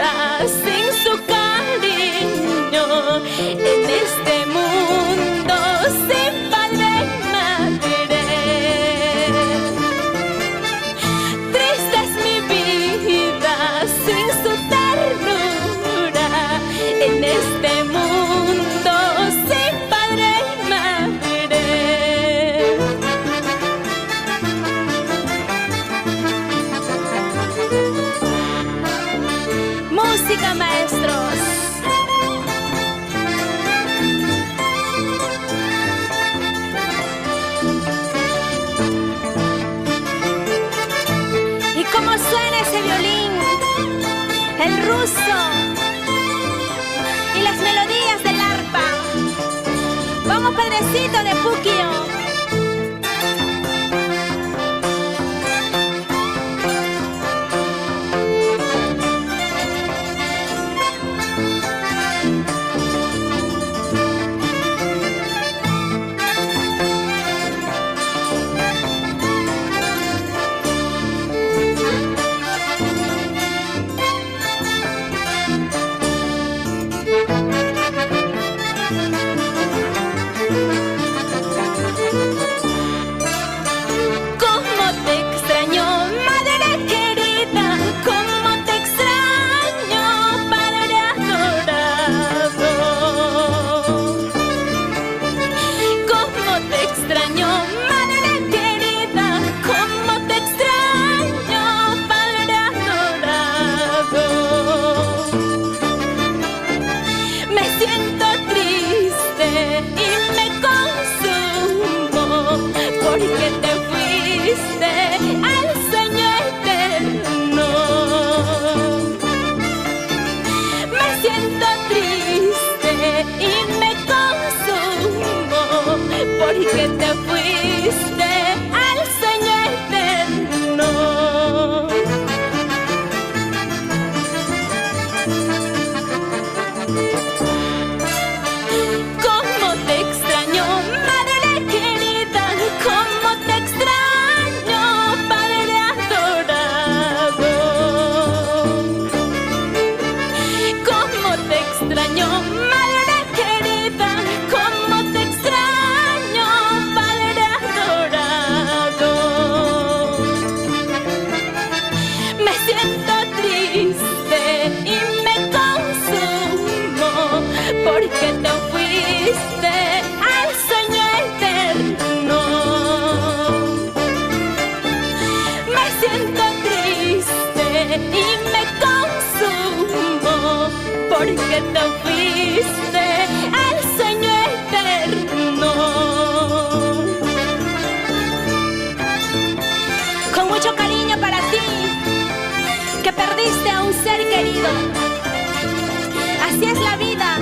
vida sin su cariño, en este mundo sin padre y madre. Triste es mi vida sin su ternura, en este mundo sin padre y madre. Música, maestros. Y cómo suena ese violín, el ruso y las melodías del arpa. Vamos, padrecito de Puquio. Porque te fuiste al sueño eterno. Me siento triste y me consumo, porque te fuiste al sueño eterno. Cómo te extraño, madre querida, cómo te extraño, padre adorado. Cómo te extraño, madre querida, cómo te extraño, padre adorado. Me siento triste y me consumo, porque te fuiste al sueño eterno. Me siento triste y me consumo, porque te fuiste al sueño eterno. Con mucho cariño para ti, que perdiste a un ser querido. Así es la vida.